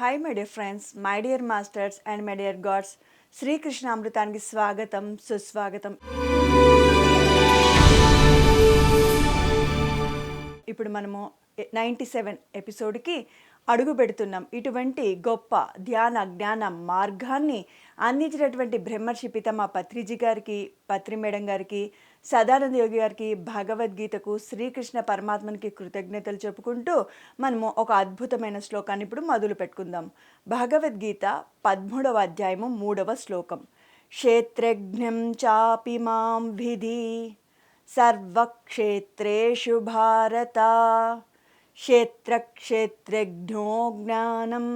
Hi my dear friends, my dear masters and my dear gods. Srikrishna అమృతానికి స్వాగతం, సుస్వాగతం. ఇప్పుడు మనము 97 ఎపిసోడ్కి అడుగు పెడుతున్నాం. ఇటువంటి గొప్ప ధ్యాన జ్ఞాన మార్గాన్ని అందించినటువంటి బ్రహ్మర్షి పితామహ పత్రిజీ గారికి, పత్రి మేడం గారికి, సదానంద యోగి గారికి, భగవద్గీతకు, శ్రీకృష్ణ పరమాత్మనికి కృతజ్ఞతలు చెప్పుకుంటూ మనము ఒక అద్భుతమైన శ్లోకాన్ని ఇప్పుడు మొదలు పెట్టుకుందాం. భగవద్గీత 13వ అధ్యాయము 3వ శ్లోకం. క్షేత్రజ్ఞం చాపి మాం విధి సర్వక్షేత్రేషు భారత క్షేత్రక్షేత్రజ్ఞో జ్ఞానం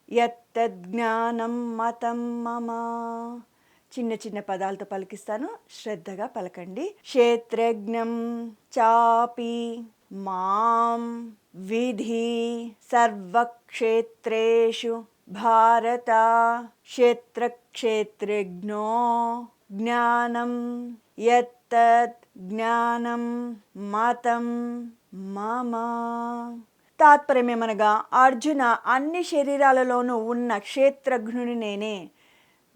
యత్తజ్ఞానం మతం మమ. చిన్న చిన్న పదాలతో పలికిస్తాను, శ్రద్ధగా పలకండి. క్షేత్రజ్ఞం చాపి మాం విధి సర్వక్షేత్రేషు భారత క్షేత్రక్షేత్రజ్ఞో జ్ఞానం యత్తత్ జ్ఞానం మతం మమ. తాత్పర్యమేమనగా, అర్జున, అన్ని శరీరాలలోనూ ఉన్న క్షేత్రజ్ఞుని నేనే.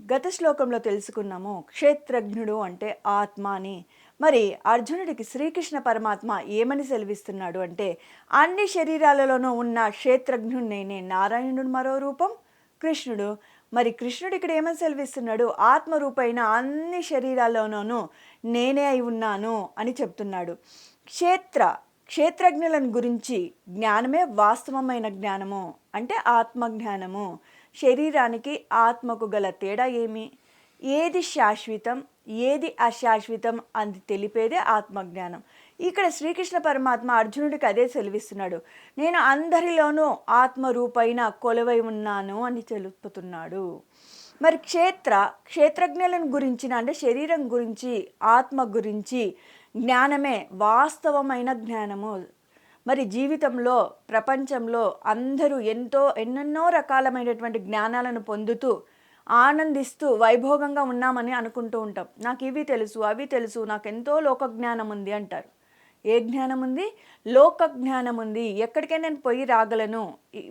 గత శ్లోకంలో తెలుసుకున్నాము క్షేత్రజ్ఞుడు అంటే ఆత్మ అని. మరి అర్జునుడికి శ్రీకృష్ణ పరమాత్మ ఏమని సెలవిస్తున్నాడు అంటే, అన్ని శరీరాలలోనూ ఉన్న క్షేత్రజ్ఞుడు నేనే. నారాయణుడు మరో రూపం కృష్ణుడు. మరి కృష్ణుడు ఇక్కడ ఏమని సెలవిస్తున్నాడు? ఆత్మరూపైన అన్ని శరీరాల్లోనూ నేనే అయి ఉన్నాను అని చెప్తున్నాడు. క్షేత్రజ్ఞులను గురించి జ్ఞానమే వాస్తవమైన జ్ఞానము అంటే ఆత్మజ్ఞానము. శరీరానికి ఆత్మకు గల తేడా ఏమి? ఏది శాశ్వతం, ఏది అశాశ్వతం అని తెలిపేదే ఆత్మజ్ఞానం. ఇక్కడ శ్రీకృష్ణ పరమాత్మ అర్జునుడికి అదే సెలవిస్తున్నాడు. నేను అందరిలోనూ ఆత్మరూపైన కొలువై ఉన్నాను అని తెలుపుతున్నాడు. మరి క్షేత్రజ్ఞులను గురించిన అంటే శరీరం గురించి, ఆత్మ గురించి జ్ఞానమే వాస్తవమైన జ్ఞానము. మరి జీవితంలో, ప్రపంచంలో అందరూ ఎన్నెన్నో రకాలమైనటువంటి జ్ఞానాలను పొందుతూ ఆనందిస్తూ వైభోగంగా ఉన్నామని అనుకుంటూ ఉంటాం. నాకు ఇవి తెలుసు, అవి తెలుసు, నాకెంతో లోక జ్ఞానం ఉంది అంటారు. ఏ జ్ఞానం ఉంది? లోక జ్ఞానం ఉంది. ఎక్కడికైనా నేను పోయి రాగలను,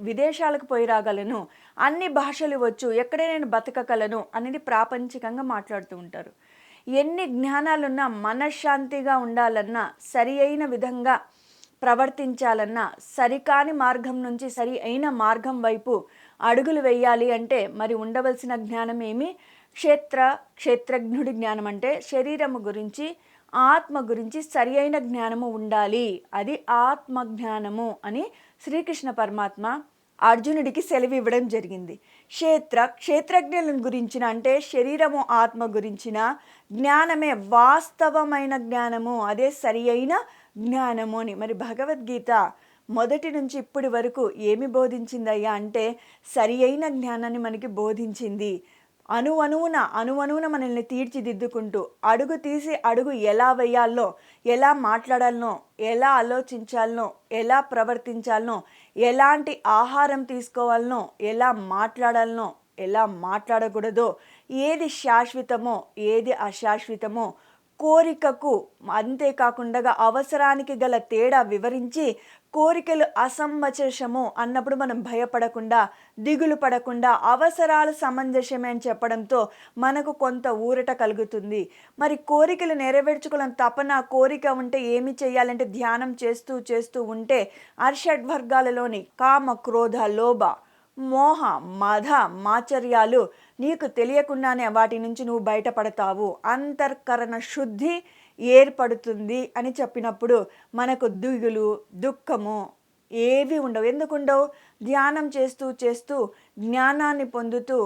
విదేశాలకు పోయి రాగలను, అన్ని భాషలు వచ్చు, ఎక్కడే నేను బతకగలను అనేది ప్రాపంచికంగా మాట్లాడుతూ ఉంటారు. ఎన్ని జ్ఞానాలున్నా మనశ్శాంతిగా ఉండాలన్నా, సరి అయిన విధంగా ప్రవర్తించాలన్నా, సరికాని మార్గం నుంచి సరి అయిన మార్గం వైపు అడుగులు వేయాలి అంటే మరి ఉండవలసిన జ్ఞానం ఏమి? క్షేత్రజ్ఞుడి జ్ఞానం అంటే శరీరము గురించి, ఆత్మ గురించి సరి అయిన జ్ఞానము ఉండాలి. అది ఆత్మజ్ఞానము అని శ్రీకృష్ణ పరమాత్మ అర్జునుడికి సెలవు ఇవ్వడం జరిగింది. క్షేత్రజ్ఞులను గురించిన అంటే శరీరము, ఆత్మ గురించిన జ్ఞానమే వాస్తవమైన జ్ఞానము, అదే సరి అయిన జ్ఞానము అని. మరి భగవద్గీత మొదటి నుంచి ఇప్పటి వరకు ఏమి బోధించిందయ్యా అంటే సరి అయిన జ్ఞానాన్ని మనకి బోధించింది. అణువణువున మనల్ని తీర్చిదిద్దుకుంటూ అడుగు తీసి అడుగు ఎలా వేయాలనో, ఎలా మాట్లాడాలనో, ఎలా ఆలోచించాలనో, ఎలా ప్రవర్తించాలనో, ఎలాంటి ఆహారం తీసుకోవాలనో, ఎలా మాట్లాడాలనో, ఎలా మాట్లాడకూడదో, ఏది శాశ్వతమో, ఏది అశాశ్వతమో, కోరికకు అంతేకాకుండా అవసరానికి గల తేడా వివరించి, కోరికలు అసమంజసము అన్నప్పుడు మనం భయపడకుండా, దిగులు పడకుండా అవసరాలు సమంజసమే అని చెప్పడంతో మనకు కొంత ఊరట కలుగుతుంది. మరి కోరికలు నెరవేర్చుకోవాలని తపన, కోరిక ఉంటే ఏమి చేయాలంటే ధ్యానం చేస్తూ ఉంటే అర్షడ్వర్గాలలోని కామ, క్రోధ, లోభ, మోహ, మద, మాచర్యాలు నీకు తెలియకుండానే వాటి నుంచి నువ్వు బయటపడతావు. అంతఃకరణ శుద్ధి ఏర్పడుతుంది అని చెప్పినప్పుడు మనకు దిగులు, దుఃఖము ఏవి ఉండవు. ఎందుకుండవు? ధ్యానం చేస్తూ జ్ఞానాన్ని పొందుతూ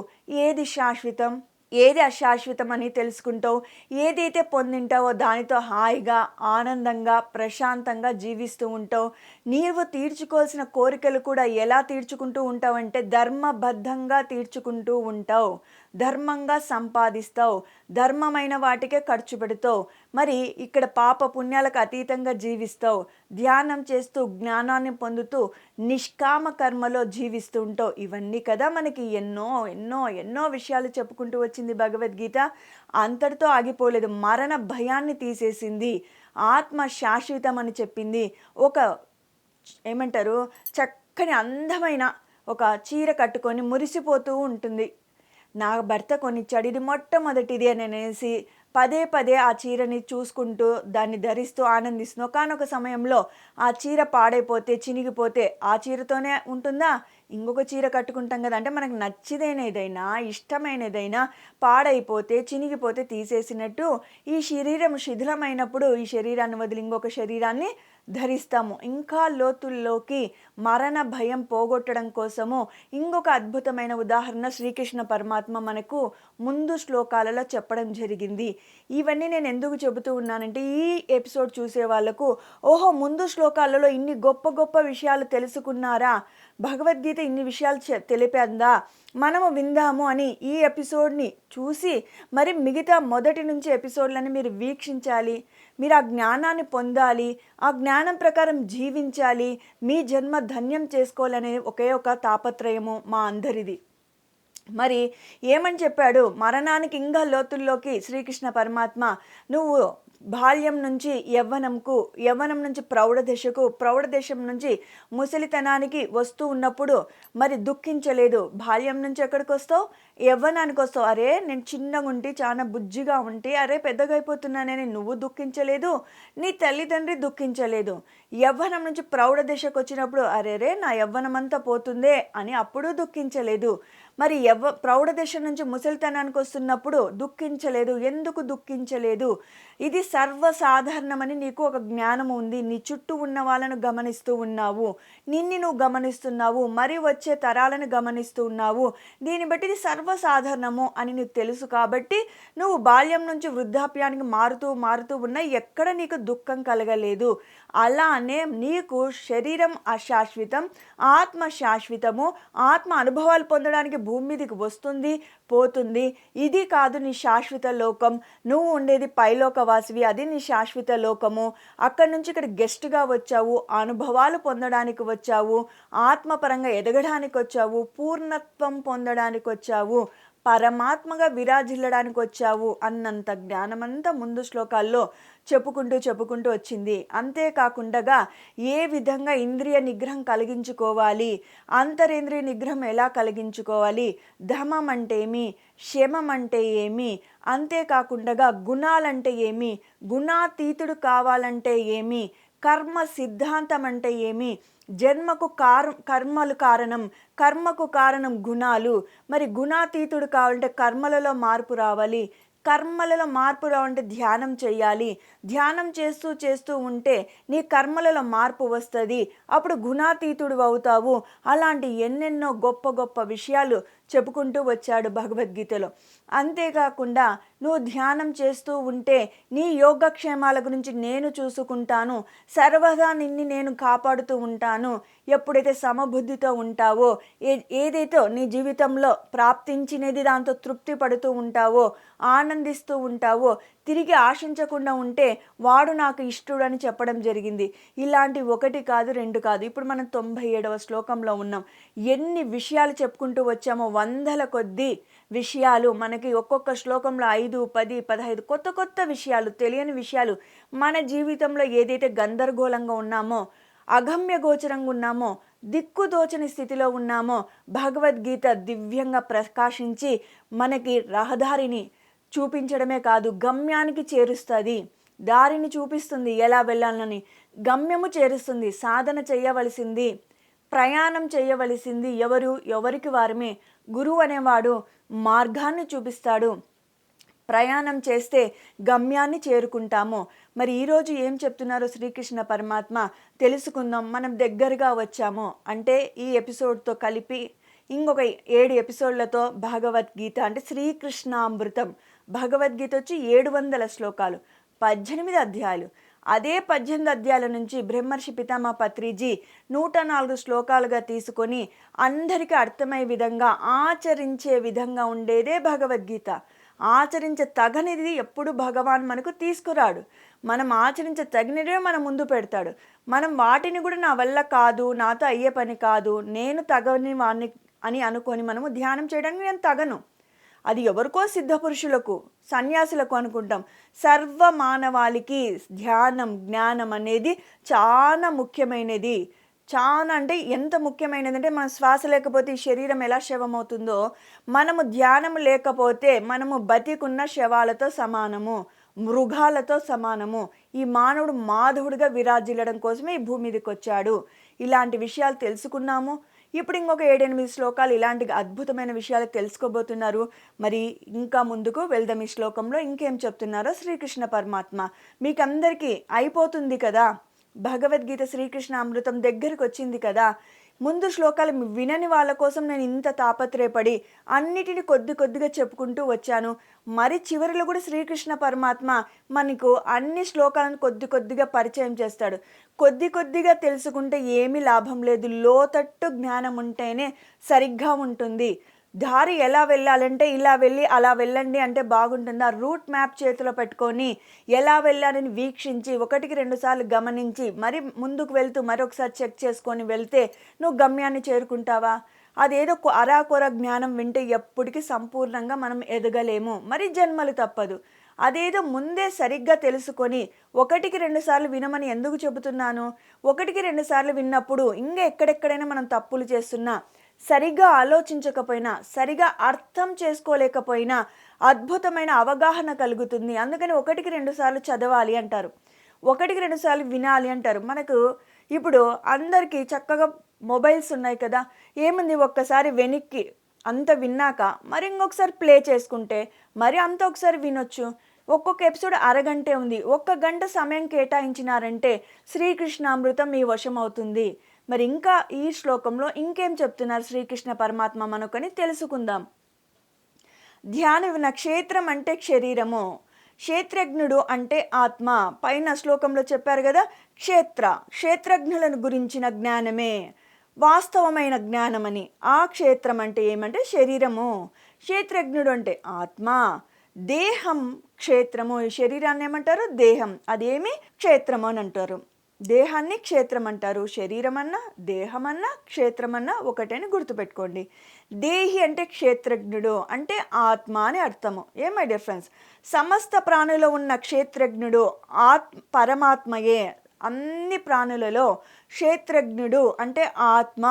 ఏది శాశ్వతం, ఏది అశాశ్వతం అని తెలుసుకుంటావు. ఏదైతే పొందింటావో దానితో హాయిగా, ఆనందంగా, ప్రశాంతంగా జీవిస్తూ ఉంటావు. నీవు తీర్చుకోవాల్సిన కోరికలు కూడా ఎలా తీర్చుకుంటూ ఉంటావంటే ధర్మబద్ధంగా తీర్చుకుంటూ ఉంటావు, ధర్మంగా సంపాదిస్తావు, ధర్మమైన వాటికే ఖర్చు పెడతావు. మరి ఇక్కడ పాప పుణ్యాలకు అతీతంగా జీవిస్తావు. ధ్యానం చేస్తూ జ్ఞానాన్ని పొందుతూ నిష్కామ కర్మలో జీవిస్తూ ఉంటావు. ఇవన్నీ కదా మనకి ఎన్నో ఎన్నో ఎన్నో విషయాలు చెప్పుకుంటూ వచ్చింది భగవద్గీత. అంతటితో ఆగిపోలేదు. మరణ భయాన్ని తీసేసింది, ఆత్మ శాశ్వతం అని చెప్పింది. ఒక చక్కని అందమైన ఒక చీర కట్టుకొని మురిసిపోతూ ఉంటుంది. నా భర్త కొనిచ్చాడు, ఇది మొట్టమొదటిది అని అనేసి పదే పదే ఆ చీరని చూసుకుంటూ దాన్ని ధరిస్తూ ఆనందిస్తుంది. ఒకానొక సమయంలో ఆ చీర పాడైపోతే, చినిగిపోతే ఆ చీరతోనే ఉంటుందా? ఇంకొక చీర కట్టుకుంటాం కదా! అంటే మనకు నచ్చిదైనదైనా, ఇష్టమైనదైనా పాడైపోతే, చినిగిపోతే తీసేసినట్టు ఈ శరీరం శిథిలమైనప్పుడు ఈ శరీరాన్ని వదిలి ఇంకొక శరీరాన్ని ధరిస్తాము. ఇంకా లోతుల్లోకి మరణ భయం పోగొట్టడం కోసము ఇంకొక అద్భుతమైన ఉదాహరణ శ్రీకృష్ణ పరమాత్మ మనకు ముందు శ్లోకాలలో చెప్పడం జరిగింది. ఇవన్నీ నేను ఎందుకు చెబుతూ ఉన్నానంటే ఈ ఎపిసోడ్ చూసే వాళ్ళకు ఓహో, ముందు శ్లోకాలలో ఇన్ని గొప్ప గొప్ప విషయాలు తెలుసుకున్నారా, భగవద్గీత ఇన్ని విషయాలు తెలిపేందా, మనము విందాము అని ఈ ఎపిసోడ్ని చూసి మరి మిగతా మొదటి నుంచి ఎపిసోడ్లని మీరు వీక్షించాలి. మీరు ఆ జ్ఞానాన్ని పొందాలి, ఆ జ్ఞానం ప్రకారం జీవించాలి, మీ జన్మ ధన్యం చేసుకోవాలనే ఒకే ఒక తాపత్రయము మా అందరిది. మరి ఏమని చెప్పాడు? మరణానికి ఇంకా లోతుల్లోకి శ్రీకృష్ణ పరమాత్మ నువ్వు బాల్యం నుంచి యవ్వనంకు, యవ్వనం నుంచి ప్రౌఢ దశకు, ప్రౌఢ దశం నుంచి ముసలితనానికి వస్తూ ఉన్నప్పుడు మరి దుఃఖించలేదు. బాల్యం నుంచి ఎక్కడికి వస్తావు? యవ్వనానికి వస్తావు. అరే నేను చిన్నగా ఉంటే, చాలా బుజ్జిగా ఉంటే, అరే పెద్దగా అయిపోతున్నానని నువ్వు దుఃఖించలేదు, నీ తల్లిదండ్రి దుఃఖించలేదు. యవ్వనం నుంచి ప్రౌఢ దశకు వచ్చినప్పుడు అరేరే నా యవ్వనం అంతా పోతుందే అని అప్పుడు దుఃఖించలేదు. మరి ప్రౌఢ దశ నుంచి ముసలితనానికి వస్తున్నప్పుడు దుఃఖించలేదు. ఎందుకు దుఃఖించలేదు? ఇది సర్వసాధారణమని నీకు ఒక జ్ఞానం ఉంది. నీ చుట్టూ ఉన్న వాళ్ళను గమనిస్తూ ఉన్నావు, నిన్ను నువ్వు గమనిస్తున్నావు, మరి వచ్చే తరాలను గమనిస్తూ ఉన్నావు. దీన్ని బట్టి ఇది సర్వసాధారణము అని నీకు తెలుసు. కాబట్టి నువ్వు బాల్యం నుంచి వృద్ధాప్యానికి మారుతూ మారుతూ ఉన్నా ఎక్కడ నీకు దుఃఖం కలగలేదు. అలానే నీకు శరీరం అశాశ్వతం, ఆత్మ శాశ్వతము. ఆత్మ అనుభవాలు పొందడానికి భూమి మీదకి వస్తుంది, పోతుంది. ఇది కాదు నీ శాశ్వత లోకం. నువ్వు ఉండేది పైలోకవాసివి, అది నీ శాశ్వత లోకము. అక్కడి నుంచి ఇక్కడ గెస్ట్గా వచ్చావు, అనుభవాలు పొందడానికి వచ్చావు, ఆత్మపరంగా ఎదగడానికి వచ్చావు, పూర్ణత్వం పొందడానికి వచ్చావు, పరమాత్మగా విరాజిల్లడానికి వచ్చావు అన్నంత జ్ఞానమంతా ముందు శ్లోకాల్లో చెప్పుకుంటూ వచ్చింది. అంతేకాకుండా ఏ విధంగా ఇంద్రియ నిగ్రహం కలిగించుకోవాలి, అంతరేంద్రియ నిగ్రహం ఎలా కలిగించుకోవాలి, ధమం అంటే ఏమి, శమం అంటే ఏమి, అంతేకాకుండా గుణాలంటే ఏమి, గుణాతీతుడు కావాలంటే ఏమి, కర్మ సిద్ధాంతం అంటే ఏమి, జన్మకు కర్మలు కారణం, కర్మకు కారణం గుణాలు. మరి గుణాతీతుడు కావాలంటే కర్మలలో మార్పు రావాలి, కర్మలలో మార్పు రావాలంటే ధ్యానం చేయాలి, ధ్యానం చేస్తూ ఉంటే నీ కర్మలలో మార్పు వస్తుంది, అప్పుడు గుణాతీతుడు అవుతావు. అలాంటి ఎన్నెన్నో గొప్ప గొప్ప విషయాలు చెప్పుకుంటూ వచ్చాడు భగవద్గీతలో. అంతేకాకుండా నువ్వు ధ్యానం చేస్తూ ఉంటే నీ యోగక్షేమాల గురించి నేను చూసుకుంటాను, సర్వదా నిన్ను నేను కాపాడుతూ ఉంటాను. ఎప్పుడైతే సమబుద్ధితో ఉంటావో, ఏదైతే నీ జీవితంలో ప్రాప్తించినది దాంతో తృప్తి పడుతూ ఉంటావో, ఆనందిస్తూ ఉంటావో, తిరిగి ఆశించకుండా ఉంటే వాడు నాకు ఇష్టడు అని చెప్పడం జరిగింది. ఇలాంటి ఒకటి కాదు, రెండు కాదు. ఇప్పుడు మనం 97వ శ్లోకంలో ఉన్నాం. ఎన్ని విషయాలు చెప్పుకుంటూ వచ్చామో, వందల కొద్ది విషయాలు మనకి ఒక్కొక్క శ్లోకంలో 5, 10, 15 కొత్త కొత్త విషయాలు, తెలియని విషయాలు. మన జీవితంలో ఏదైతే గందరగోళంగా ఉన్నామో, అగమ్య గోచరంగా ఉన్నామో, దిక్కుదోచని స్థితిలో ఉన్నామో, భగవద్గీత దివ్యంగా ప్రకాశించి మనకి రహదారిని చూపించడమే కాదు, గమ్యానికి చేరుస్తుంది. దారిని చూపిస్తుంది, ఎలా వెళ్ళాలని గమ్యము చేరుస్తుంది. సాధన చేయవలసింది, ప్రయాణం చేయవలసింది ఎవరికి వారమే. గురువు అనేవాడు మార్గాన్ని చూపిస్తాడు. ప్రయాణం చేస్తే గమ్యాన్ని చేరుకుంటాము. మరి ఈరోజు ఏం చెప్తున్నారో శ్రీకృష్ణ పరమాత్మ తెలుసుకుందాం. మనం దగ్గరగా వచ్చాము అంటే ఈ ఎపిసోడ్తో కలిపి ఇంకొక 7 ఎపిసోడ్లతో భగవద్గీత అంటే శ్రీకృష్ణామృతం. భగవద్గీత వచ్చి 700 శ్లోకాలు, 18 అధ్యాయాలు. అదే 18 అధ్యాయాల నుంచి బ్రహ్మర్షి పితామహ పత్రిజీ 104 శ్లోకాలుగా తీసుకొని అందరికీ అర్థమయ్యే విధంగా, ఆచరించే విధంగా ఉండేదే భగవద్గీత. ఆచరించే తగనిది ఎప్పుడు భగవాన్ మనకు తీసుకురాడు. మనం ఆచరించే తగినవే మన ముందు పెడతాడు. మనం వాటిని కూడా నా వల్ల కాదు, నాతో అయ్యే పని కాదు, నేను తగని వాడిని అని అనుకొని మనము ధ్యానం చేయడానికి నేను తగను. అది ఎవరికో సిద్ధపురుషులకు, సన్యాసులకు అనుకుంటాం. సర్వ మానవాళికి ధ్యానం, జ్ఞానం అనేది చాలా ముఖ్యమైనది, చాలా అంటే ఎంత ముఖ్యమైనదంటే మన శ్వాస లేకపోతే ఈ శరీరం ఎలా శవమవుతుందో, మనము ధ్యానం లేకపోతే మనము బతికున్న శవాలతో సమానము. మృగాలతో సమానము. ఈ మానవుడు మాధవుడిగా విరాజిల్లడం కోసమే ఈ భూమి మీదకొచ్చాడు. ఇలాంటి విషయాలు తెలుసుకున్నాము. ఇప్పుడు ఇంకొక 7, 8 శ్లోకాలు ఇలాంటి అద్భుతమైన విషయాలు తెలుసుకోబోతున్నారు. మరి ఇంకా ముందుకు వెళ్దాం. ఈ శ్లోకంలో ఇంకేం చెప్తున్నారో శ్రీకృష్ణ పరమాత్మ. మీకందరికీ అయిపోతుంది కదా! భగవద్గీత శ్రీకృష్ణ అమృతం దగ్గరికి వచ్చింది కదా! ముందు శ్లోకాలు వినని వాళ్ళ కోసం నేను ఇంత తాపత్రయపడి అన్నిటిని కొద్దిగా చెప్పుకుంటూ వచ్చాను. మరి చివరిలో కూడా శ్రీకృష్ణ పరమాత్మ మనకు అన్ని శ్లోకాలను కొద్దిగా పరిచయం చేస్తాడు. కొద్దిగా తెలుసుకుంటే ఏమీ లాభం లేదు. లోతట్టు జ్ఞానం ఉంటేనే సరిగ్గా ఉంటుంది. దారి ఎలా వెళ్ళాలంటే ఇలా వెళ్ళి అలా వెళ్ళండి అంటే బాగుంటుందా? రూట్ మ్యాప్ చేతిలో పెట్టుకొని ఎలా వెళ్ళాలని వీక్షించి 1కి 2 సార్లు గమనించి మరి ముందుకు వెళ్తూ మరొకసారి చెక్ చేసుకొని వెళ్తే నువ్వు గమ్యాన్ని చేరుకుంటావా? అదేదో అరాకొర జ్ఞానం వింటే ఎప్పటికీ సంపూర్ణంగా మనం ఎదగలేము. మరి జన్మలు తప్పదు. అదేదో ముందే సరిగ్గా తెలుసుకొని 1కి 2 సార్లు వినమని ఎందుకు చెబుతున్నాను? 1కి 2 సార్లు విన్నప్పుడు ఇంకా ఎక్కడెక్కడైనా మనం తప్పులు చేస్తున్నా, సరిగా ఆలోచించకపోయినా, సరిగా అర్థం చేసుకోలేకపోయినా అద్భుతమైన అవగాహన కలుగుతుంది. అందుకని 1కి 2 సార్లు చదవాలి అంటారు. 1కి 2 సార్లు వినాలి అంటారు. మనకు ఇప్పుడు అందరికీ చక్కగా మొబైల్స్ ఉన్నాయి కదా! ఏముంది ఒక్కసారి వెనక్కి అంత విన్నాక మరి ఇంకొకసారి ప్లే చేసుకుంటే మరి అంత ఒకసారి వినొచ్చు. ఒక్కొక్క ఎపిసోడ్ అరగంటే ఉంది. 1 గంట సమయం కేటాయించినారంటే శ్రీకృష్ణామృతం మీ వశం అవుతుంది. మరి ఇంకా ఈ శ్లోకంలో ఇంకేం చెప్తున్నారు శ్రీకృష్ణ పరమాత్మ మనకని తెలుసుకుందాం. ధ్యాన క్షేత్రం అంటే శరీరము, క్షేత్రజ్ఞుడు అంటే ఆత్మ. పైన శ్లోకంలో చెప్పారు కదా, క్షేత్రజ్ఞులను గురించిన జ్ఞానమే వాస్తవమైన జ్ఞానమని. ఆ క్షేత్రం అంటే ఏమంటే శరీరము, క్షేత్రజ్ఞుడు అంటే ఆత్మ, దేహం క్షేత్రము. ఈ శరీరాన్ని ఏమంటారు? దేహం. అదేమి క్షేత్రము అని అంటారు. దేహాన్ని క్షేత్రం అంటారు. శరీరం అన్నా దేహమన్నా క్షేత్రమన్నా ఒకటని గుర్తుపెట్టుకోండి. దేహి అంటే క్షేత్రజ్ఞుడు అంటే ఆత్మ అని అర్థము. మై డియర్ ఫ్రెండ్స్, సమస్త ప్రాణులలో ఉన్న క్షేత్రజ్ఞుడు పరమాత్మయే. అన్ని ప్రాణులలో క్షేత్రజ్ఞుడు అంటే ఆత్మ.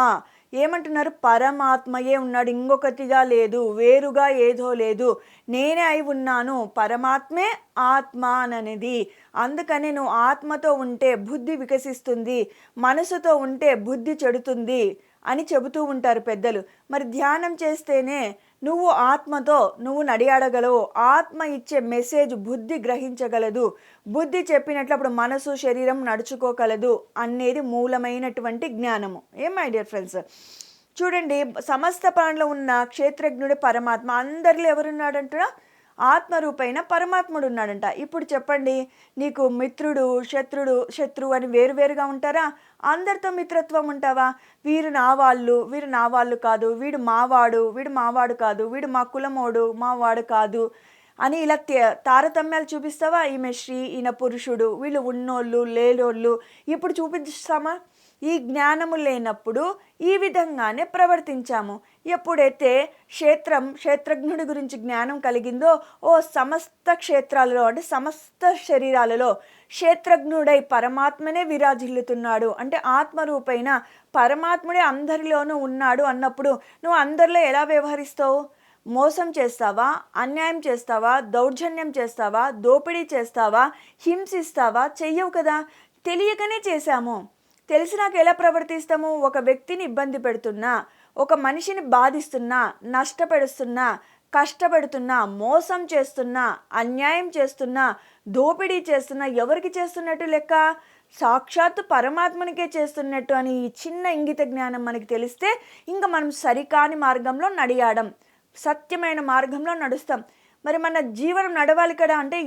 ఏమంటున్నారు? పరమాత్మయే ఉన్నాడు, ఇంకొకటిగా లేదు, వేరుగా ఏదో లేదు, నేనే అయి ఉన్నాను. పరమాత్మే ఆత్మ అనేది. అందుకని నువ్వు ఆత్మతో ఉంటే బుద్ధి వికసిస్తుంది, మనసుతో ఉంటే బుద్ధి చెడుతుంది అని చెబుతూ ఉంటారు పెద్దలు. మరి ధ్యానం చేస్తేనే నువ్వు ఆత్మతో నువ్వు నడియాడగలవు. ఆత్మ ఇచ్చే మెసేజ్ బుద్ధి గ్రహించగలదు. బుద్ధి చెప్పినట్లు అప్పుడు మనసు శరీరం నడుచుకోగలదు అనేది మూలమైనటువంటి జ్ఞానము. మై డియర్ ఫ్రెండ్స్, చూడండి, సమస్త ప్రాణులో ఉన్న క్షేత్రజ్ఞుడు పరమాత్మ. అందరిలో ఎవరున్నాడంటున్నా? ఆత్మరూపైన పరమాత్ముడు ఉన్నాడంట. ఇప్పుడు చెప్పండి, నీకు మిత్రుడు శత్రువు అని వేరువేరుగా ఉంటారా? అందరితో మిత్రత్వం ఉంటావా? వీరు నా వాళ్ళు కాదు, వీడు మావాడు కాదు, వీడు మా కులమోడు మావాడు కాదు అని ఇలా తారతమ్యాలు చూపిస్తావా? ఈమె స్త్రీ, ఈయన పురుషుడు, వీళ్ళు ఉన్నోళ్ళు లేనోళ్ళు ఇప్పుడు చూపిస్తామా? ఈ జ్ఞానము లేనప్పుడు ఈ విధంగానే ప్రవర్తించాము. ఎప్పుడైతే క్షేత్రజ్ఞుడి గురించి జ్ఞానం కలిగిందో, సమస్త క్షేత్రాలలో అంటే సమస్త శరీరాలలో క్షేత్రజ్ఞుడై పరమాత్మనే విరాజిల్లుతున్నాడు అంటే ఆత్మరూపైన పరమాత్ముడే అందరిలోనూ ఉన్నాడు అన్నప్పుడు నువ్వు అందరిలో ఎలా వ్యవహరిస్తావు? మోసం చేస్తావా? అన్యాయం చేస్తావా? దౌర్జన్యం చేస్తావా? దోపిడీ చేస్తావా? హింసిస్తావా? చెయ్యవు కదా. తెలియకనే చేశాము. తెలిసినాక ఎలా ప్రవర్తిస్తాము? ఒక వ్యక్తిని ఇబ్బంది పెడుతున్నా, ఒక మనిషిని బాధిస్తున్నా, నష్టపెడుతున్నా, కష్టపెడుతున్నా, మోసం చేస్తున్నా, అన్యాయం చేస్తున్నా, దోపిడీ చేస్తున్నా, ఎవరికి చేస్తున్నట్టు లెక్క? సాక్షాత్తు పరమాత్మనికే చేస్తున్నట్టు అని ఈ చిన్న ఇంగిత జ్ఞానం మనకి తెలిస్తే ఇంకా మనం సరికాని మార్గంలో నడియాడం, సత్యమైన మార్గంలో నడుస్తాం. మరి మన జీవనం నడవాలి కదా అంటే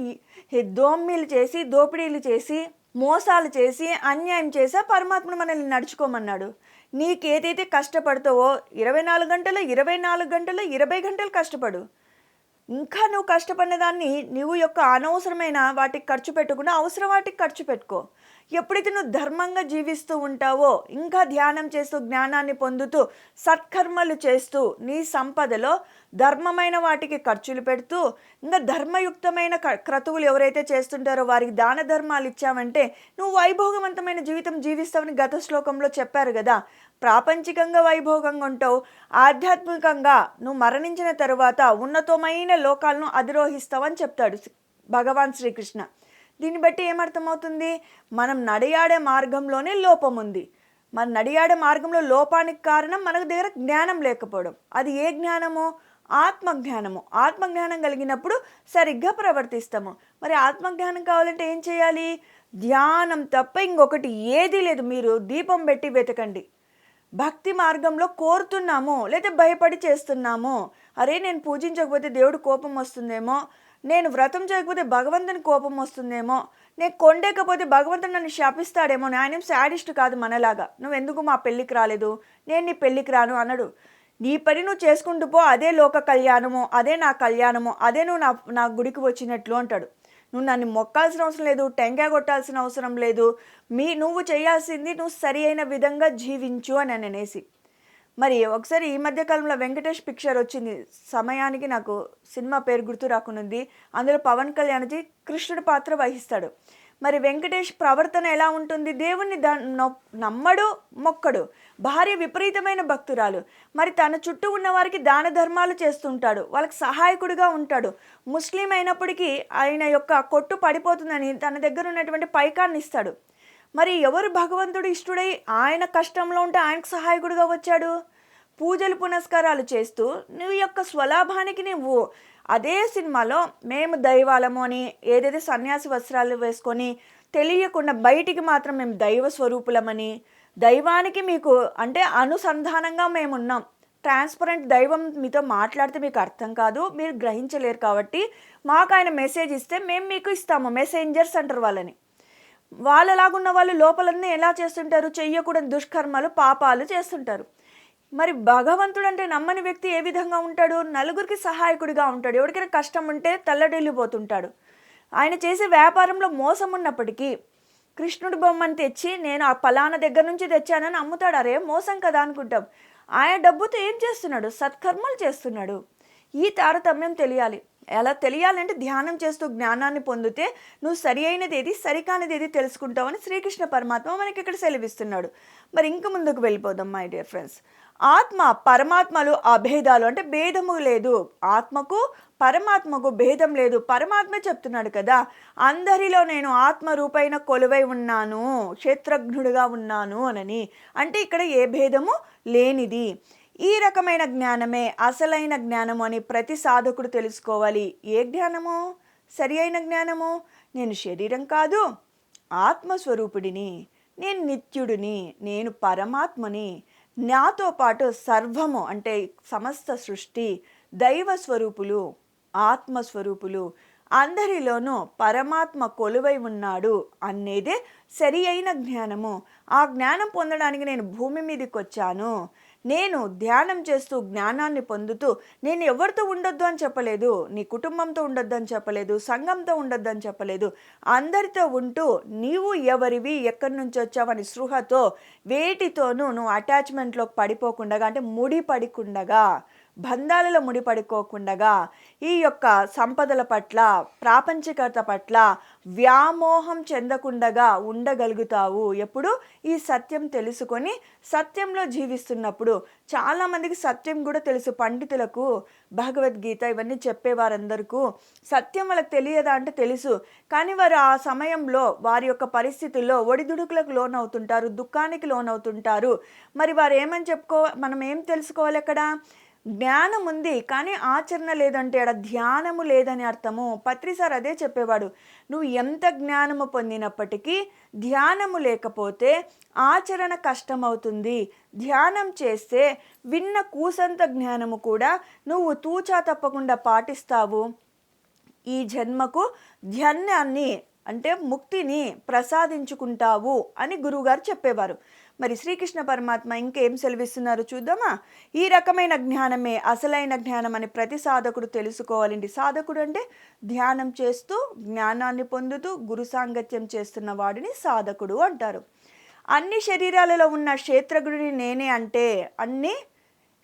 దోమ్మీలు చేసి, దోపిడీలు చేసి, మోసాలు చేసి, అన్యాయం చేసా పరమాత్మ మనల్ని నడుచుకోమన్నాడు. నీకేదైతే కష్టపడతావో 24 గంటలు 20 గంటలు కష్టపడు. ఇంకా నువ్వు కష్టపడిన దాన్ని నువ్వు యొక్క అనవసరమైన వాటికి ఖర్చు పెట్టకుండా అవసరం వాటికి ఖర్చు పెట్టుకో. ఎప్పుడైతే నువ్వు ధర్మంగా జీవిస్తూ ఉంటావో, ఇంకా ధ్యానం చేస్తూ జ్ఞానాన్ని పొందుతూ సత్కర్మలు చేస్తూ నీ సంపదలో ధర్మమైన వాటికి ఖర్చులు పెడుతూ ఇంకా ధర్మయుక్తమైన క్రతువులు ఎవరైతే చేస్తుంటారో వారికి దాన ధర్మాలు ఇచ్చావంటే నువ్వు వైభోగవంతమైన జీవితం జీవిస్తావని గత శ్లోకంలో చెప్పారు కదా. ప్రాపంచికంగా వైభోగంగా ఉంటావు, ఆధ్యాత్మికంగా నువ్వు మరణించిన తరువాత ఉన్నతమైన లోకాలను అధిరోహిస్తావని చెప్తాడు భగవాన్ శ్రీకృష్ణ. దీన్ని బట్టి ఏమర్థమవుతుంది? మనం నడియాడే మార్గంలోనే లోపం ఉంది. మన నడియాడే మార్గంలో లోపానికి కారణం మన దగ్గర జ్ఞానం లేకపోవడం. అది ఏ జ్ఞానము? ఆత్మజ్ఞానము. ఆత్మజ్ఞానం కలిగినప్పుడు సరిగ్గా ప్రవర్తిస్తాము. మరి ఆత్మజ్ఞానం కావాలంటే ఏం చేయాలి? ధ్యానం తప్ప ఇంకొకటి ఏదీ లేదు. మీరు దీపం పెట్టి వెతకండి. భక్తి మార్గంలో కోరుతున్నాము లేదా భయపడి చేస్తున్నాము. అరే నేను పూజించకపోతే దేవుడు కోపం వస్తుందేమో, నేను వ్రతం చేయకపోతే భగవంతుని కోపం వస్తుందేమో, నేను కొండేకపోతే భగవంతుడు నన్ను శాపిస్తాడేమో, ఆయన శాడిస్ట్ కాదు మనలాగా. నువ్వెందుకు మా పెళ్ళికి రాలేదు, నేను నీ పెళ్ళికి రాను అనడు. నీ పని నువ్వు చేసుకుంటూ పో, అదే లోక కళ్యాణము, అదే నా కళ్యాణము, అదే నువ్వు నా గుడికి వచ్చినట్లు అంటాడు. నువ్వు నన్ను మొక్కాల్సిన అవసరం లేదు, టెంకాయ కొట్టాల్సిన అవసరం లేదు. నువ్వు చేయాల్సింది నువ్వు సరి అయిన విధంగా జీవించు అని అనేసి. మరి ఒకసారి ఈ మధ్యకాలంలో వెంకటేష్ పిక్చర్ వచ్చింది. సమయానికి నాకు సినిమా పేరు గుర్తు రాకునుంది. అందులో పవన్ కళ్యాణ్జీ కృష్ణుడి పాత్ర వహిస్తాడు. మరి వెంకటేష్ ప్రవర్తన ఎలా ఉంటుంది? దేవుణ్ణి నమ్మడు, మొక్కడు. భార్య విపరీతమైన భక్తురాలు. మరి తన చుట్టూ ఉన్న వారికి దాన ధర్మాలు చేస్తుంటాడు, వాళ్ళకి సహాయకుడిగా ఉంటాడు. ముస్లిం అయినప్పటికీ ఆయన యొక్క కొట్టు పడిపోతుందని తన దగ్గర ఉన్నటువంటి పైకాన్ని ఇస్తాడు. మరి ఎవరు భగవంతుడు ఇష్టడై ఆయన కష్టంలో ఉంటే ఆయనకు సహాయకుడిగా వచ్చాడు? పూజలు పునస్కారాలు చేస్తూ నువ్వు యొక్క స్వలాభానికి నువ్వు అదే సినిమాలో మేము దైవాలము అని ఏదైతే సన్యాసి వస్త్రాలు వేసుకొని తెలియకుండా బయటికి మాత్రం మేము దైవ స్వరూపులమని, దైవానికి మీకు అంటే అనుసంధానంగా మేమున్నాం, ట్రాన్స్పరెంట్ దైవం మీతో మాట్లాడితే మీకు అర్థం కాదు, మీరు గ్రహించలేరు కాబట్టి మాకు ఆయన మెసేజ్ ఇస్తే మేము మీకు ఇస్తాము. మెసెంజర్స్ అంటారు వాళ్ళని. వాళ్ళలాగున్న వాళ్ళు లోపలన్నీ ఎలా చేస్తుంటారు? చెయ్యకూడని దుష్కర్మలు పాపాలు చేస్తుంటారు. మరి భగవంతుడు అంటే నమ్మని వ్యక్తి ఏ విధంగా ఉంటాడు? నలుగురికి సహాయకుడిగా ఉంటాడు. ఎవరికైనా కష్టం ఉంటే తల్లడిల్లిపోతుంటాడు. ఆయన చేసే వ్యాపారంలో మోసం ఉన్నప్పటికీ కృష్ణుడి బొమ్మని తెచ్చి నేను ఆ పలానా దగ్గర నుంచి తెచ్చానని అమ్ముతాడు. అరే మోసం కదా అనుకుంటాం. ఆయన డబ్బుతో ఏం చేస్తున్నాడు? సత్కర్మలు చేస్తున్నాడు. ఈ తారతమ్యం తెలియాలి. ఎలా తెలియాలంటే ధ్యానం చేస్తూ జ్ఞానాన్ని పొందితే నువ్వు సరి అయినది ఏది, సరికానిది ఏది తెలుసుకుంటావని శ్రీకృష్ణ పరమాత్మ మనకి ఇక్కడ సెలవిస్తున్నాడు. మరి ఇంక ముందుకు వెళ్ళిపోదాం మై డియర్ ఫ్రెండ్స్. ఆత్మ పరమాత్మలు అభేదాలు అంటే భేదము లేదు. ఆత్మకు పరమాత్మకు భేదం లేదు. పరమాత్మ చెప్తున్నాడు కదా, అందరిలో నేను ఆత్మరూపైన కొలువై ఉన్నాను, క్షేత్రజ్ఞుడిగా ఉన్నాను అనని. అంటే ఇక్కడ ఏ భేదము లేనిది. ఈ రకమైన జ్ఞానమే అసలైన జ్ఞానము అని ప్రతి సాధకుడు తెలుసుకోవాలి. ఏ జ్ఞానము? సరి అయిన జ్ఞానము. నేను శరీరం కాదు, ఆత్మస్వరూపుడిని, నేను నిత్యుడిని, నేను పరమాత్మని, నాతో పాటు సర్వము అంటే సమస్త సృష్టి దైవ స్వరూపులు, ఆత్మస్వరూపులు, అందరిలోనూ పరమాత్మ కొలువై ఉన్నాడు అనేదే సరి అయిన జ్ఞానము. ఆ జ్ఞానం పొందడానికి నేను భూమి మీదకి వచ్చాను. నేను ధ్యానం చేస్తూ జ్ఞానాన్ని పొందుతూ నేను ఎవరితో ఉండొద్దు అని చెప్పలేదు, నీ కుటుంబంతో ఉండొద్దు అని చెప్పలేదు, సంఘంతో ఉండొద్దు అని చెప్పలేదు. అందరితో ఉంటూ నీవు ఎవరివి, ఎక్కడి నుంచి వచ్చావని స్పృహతో వేటితోనూ నువ్వు అటాచ్మెంట్లోకి పడిపోకుండా అంటే ముడిపడికుండగా, బంధాలలో ముడిపడుకోకుండా ఈ యొక్క సంపదల పట్ల ప్రాపంచికత పట్ల వ్యామోహం చెందకుండగా ఉండగలుగుతావు. ఎప్పుడు? ఈ సత్యం తెలుసుకొని సత్యంలో జీవిస్తున్నప్పుడు. చాలామందికి సత్యం కూడా తెలుసు. పండితులకు భగవద్గీత ఇవన్నీ చెప్పేవారందరికీ సత్యం వాళ్ళకి తెలియదా అంటే తెలుసు. కానీ వారు ఆ సమయంలో వారి యొక్క పరిస్థితుల్లో ఒడిదుడుకులకు లోనవుతుంటారు, దుఃఖానికి లోనవుతుంటారు. మరి వారు ఏమని మనం ఏం తెలుసుకోవాలి? అక్కడ జ్ఞానం ఉంది కానీ ఆచరణ లేదంటే అక్కడ ధ్యానము లేదని అర్థము. పత్రిసార్ అదే చెప్పేవాడు. నువ్వు ఎంత జ్ఞానము పొందినప్పటికీ ధ్యానము లేకపోతే ఆచరణ కష్టమవుతుంది. ధ్యానం చేస్తే విన్న కూసంత జ్ఞానము కూడా నువ్వు తూచా తప్పకుండా పాటిస్తావు. ఈ జన్మకు ధ్యానాన్ని అంటే ముక్తిని ప్రసాదించుకుంటావు అని గురువుగారు చెప్పేవారు. మరి శ్రీకృష్ణ పరమాత్మ ఇంకేం సెలవిస్తున్నారు చూద్దామా? ఈ రకమైన జ్ఞానమే అసలైన జ్ఞానం అని ప్రతి సాధకుడు తెలుసుకోవాలండి. సాధకుడు అంటే ధ్యానం చేస్తూ జ్ఞానాన్ని పొందుతూ గురు సాంగత్యం చేస్తున్న వాడిని సాధకుడు అంటారు. అన్ని శరీరాలలో ఉన్న క్షేత్రజ్ఞుడిని నేనే అంటే అన్ని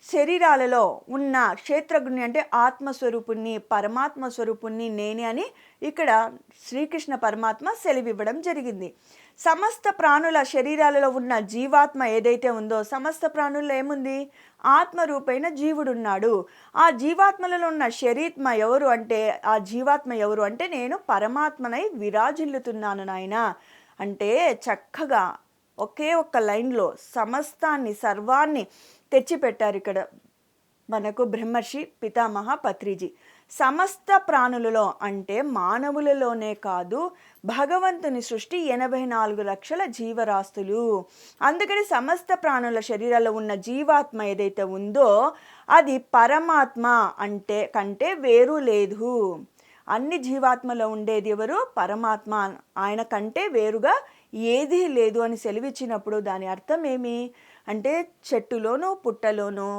శరీరాలలో ఉన్న క్షేత్రజ్ఞుని అంటే ఆత్మస్వరూపుణ్ణి పరమాత్మ స్వరూపుణ్ణి నేనే అని ఇక్కడ శ్రీకృష్ణ పరమాత్మ సెలవివ్వడం జరిగింది. సమస్త ప్రాణుల శరీరాలలో ఉన్న జీవాత్మ ఏదైతే ఉందో సమస్త ప్రాణుల్లో ఏముంది? ఆత్మరూపైన జీవుడున్నాడు. ఆ జీవాత్మలలో ఉన్న శరీత్మ ఎవరు అంటే ఆ జీవాత్మ ఎవరు అంటే నేను పరమాత్మనై విరాజిల్లుతున్నాను నాయన అంటే చక్కగా ఒకే ఒక్క లైన్లో సమస్తాన్ని సర్వాన్ని తెచ్చిపెట్టారు ఇక్కడ మనకు బ్రహ్మర్షి పితామహ పత్రిజీ. సమస్త ప్రాణులలో అంటే మానవులలోనే కాదు భగవంతుని సృష్టి 84 లక్షల జీవరాస్తులు. అందుకని సమస్త ప్రాణుల శరీరాల్లో ఉన్న జీవాత్మ ఏదైతే ఉందో అది పరమాత్మ అంటే కంటే వేరు లేదు. అన్ని జీవాత్మలో ఉండేది ఎవరు? పరమాత్మ. ఆయన కంటే వేరుగా ఏదీ లేదు అని సెలవిచ్చినప్పుడు దాని అర్థం ఏమి అంటే చెట్టులోను పుట్టలోను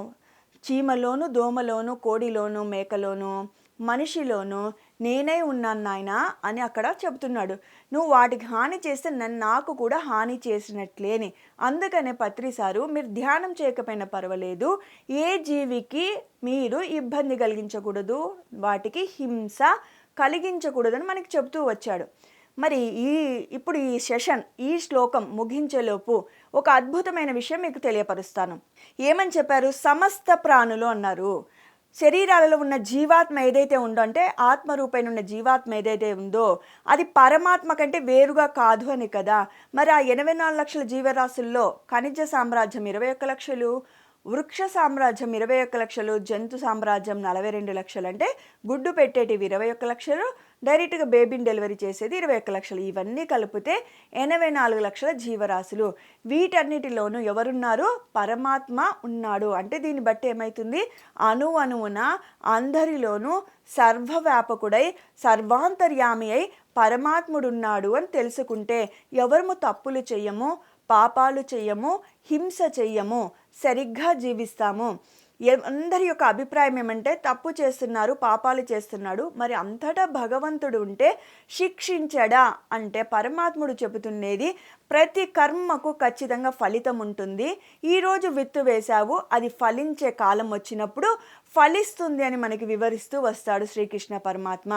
చీమలోను దోమలోను కోడిలోను మేకలోను మనిషిలోను నేనే ఉన్నాను నాయన అని అక్కడ చెబుతున్నాడు. నువ్వు వాటికి హాని చేస్తే నాకు కూడా హాని చేసినట్లేని. అందుకనే పత్రిసారు మీరు ధ్యానం చేయకపోయినా పర్వాలేదు, ఏ జీవికి మీరు ఇబ్బంది కలిగించకూడదు, వాటికి హింస కలిగించకూడదని మనకి చెబుతూ వచ్చాడు. మరి ఇప్పుడు ఈ సెషన్ ఈ శ్లోకం ముగించేలోపు ఒక అద్భుతమైన విషయం మీకు తెలియపరుస్తాను. ఏమని చెప్పారు? సమస్త ప్రాణులు అన్నారు. శరీరాలలో ఉన్న జీవాత్మ ఏదైతే ఉందో అంటే ఆత్మరూపైన ఉన్న జీవాత్మ ఏదైతే ఉందో అది పరమాత్మ కంటే వేరుగా కాదు అని కదా. మరి ఆ 84 లక్షల జీవరాశుల్లో ఖనిజ సామ్రాజ్యం 21 లక్షలు, వృక్ష సామ్రాజ్యం 21 లక్షలు, జంతు సామ్రాజ్యం 42 లక్షలు, అంటే గుడ్డు పెట్టేటివి 21 లక్షలు, డైరెక్ట్గా బేబీని డెలివరీ చేసేది 21 లక్షలు. ఇవన్నీ కలిపితే 84 లక్షల జీవరాశులు. వీటన్నిటిలోనూ ఎవరున్నారు? పరమాత్మ ఉన్నాడు. అంటే దీన్ని బట్టి ఏమవుతుంది? అణువున అందరిలోనూ సర్వవ్యాపకుడై సర్వాంతర్యామి అయి పరమాత్ముడున్నాడు అని తెలుసుకుంటే ఎవరము తప్పులు చెయ్యము, పాపాలు చెయ్యము, హింస చెయ్యము, సరిగ్గా జీవిస్తాము. అందరి యొక్క అభిప్రాయం ఏమంటే తప్పు చేస్తున్నారు, పాపాలు చేస్తున్నాడు, మరి అంతటా భగవంతుడు ఉంటే శిక్షించడా అంటే పరమాత్ముడు చెబుతున్నది ప్రతి కర్మకు ఖచ్చితంగా ఫలితం ఉంటుంది. ఈరోజు విత్తు వేశావు, అది ఫలించే కాలం వచ్చినప్పుడు ఫలిస్తుంది అని మనకి వివరిస్తూ వస్తాడు శ్రీకృష్ణ పరమాత్మ.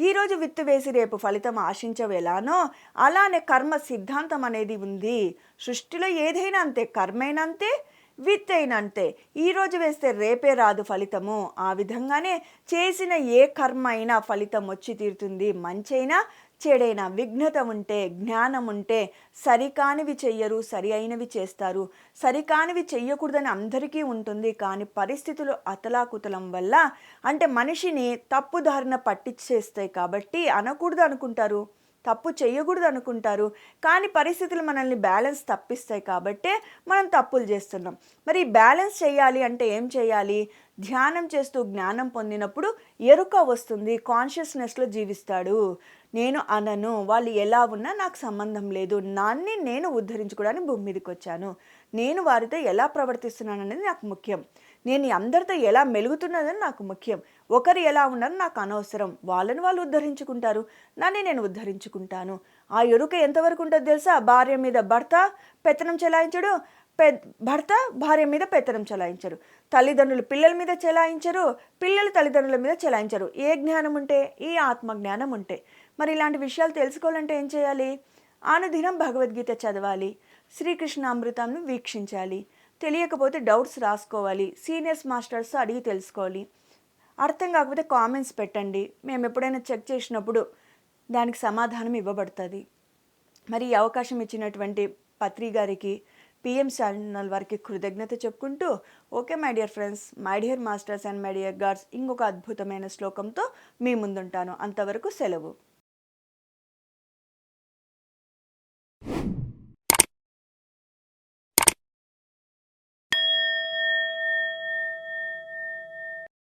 ఈరోజు విత్తు వేసి రేపు ఫలితం ఆశించవు ఎలానో అలానే కర్మ సిద్ధాంతం అనేది ఉంది. సృష్టిలో ఏదైనా అంతే, కర్మైనా అంతే, విత్తైనా అంతే. ఈరోజు వేస్తే రేపే రాదు ఫలితము. ఆ విధంగానే చేసిన ఏ కర్మ అయినా ఫలితం వచ్చి తీరుతుంది. మంచైనా చెడైనా విఘ్నత ఉంటే జ్ఞానం ఉంటే సరికానివి చెయ్యరు, సరి అయినవి చేస్తారు. సరికానివి చెయ్యకూడదని అందరికీ ఉంటుంది, కానీ పరిస్థితులు అతలాకుతలం వల్ల అంటే మనిషిని తప్పుదారిన పట్టించేస్తాయి కాబట్టి అనకూడదు అనుకుంటారు, తప్పు చేయకూడదు అనుకుంటారు, కానీ పరిస్థితులు మనల్ని బ్యాలెన్స్ తప్పిస్తాయి కాబట్టే మనం తప్పులు చేస్తున్నాం. మరి బ్యాలెన్స్ చేయాలి అంటే ఏం చేయాలి? ధ్యానం చేస్తూ జ్ఞానం పొందినప్పుడు ఎరుక వస్తుంది, కాన్షియస్నెస్లో జీవిస్తాడు. నేను అనను, వాళ్ళు ఎలా ఉన్నా నాకు సంబంధం లేదు, నాన్ని నేను ఉద్ధరించుకోవడానికి భూమి మీదకి వచ్చాను, నేను వారితో ఎలా ప్రవర్తిస్తున్నాను అనేది నాకు ముఖ్యం, నేను అందరితో ఎలా మెలుగుతున్నదని నాకు ముఖ్యం, ఒకరు ఎలా ఉన్నారో నాకు అనవసరం, వాళ్ళని వాళ్ళు ఉద్ధరించుకుంటారు, నన్ను నేను ఉద్ధరించుకుంటాను. ఆ ఎరుక ఎంతవరకు ఉంటుందో తెలుసా? భార్య మీద భర్త పెత్తనం చెలాయించడు, భర్త భార్య మీద పెత్తనం చెలాయించరు, తల్లిదండ్రులు పిల్లల మీద చెలాయించరు, పిల్లలు తల్లిదండ్రుల మీద చెలాయించరు. ఏ జ్ఞానం ఉంటే? ఈ ఆత్మజ్ఞానం ఉంటే. మరి ఇలాంటి విషయాలు తెలుసుకోవాలంటే ఏం చేయాలి? అనుదినం భగవద్గీత చదవాలి, శ్రీకృష్ణ అమృతాన్ని వీక్షించాలి, తెలియకపోతే డౌట్స్ రాసుకోవాలి, సీనియర్స్ మాస్టర్స్ అడిగి తెలుసుకోవాలి. అర్థం కాకపోతే కామెంట్స్ పెట్టండి, మేము ఎప్పుడైనా చెక్ చేసినప్పుడు దానికి సమాధానం ఇవ్వబడుతుంది. మరి ఈ అవకాశం ఇచ్చినటువంటి పత్రి గారికి, పిఎం ఛానల్ వారికి కృతజ్ఞత చెప్పుకుంటూ, okay my dear friends, my dear masters and my dear God's, ఇంకొక అద్భుతమైన శ్లోకంతో మీ ముందుంటాను. అంతవరకు సెలవు.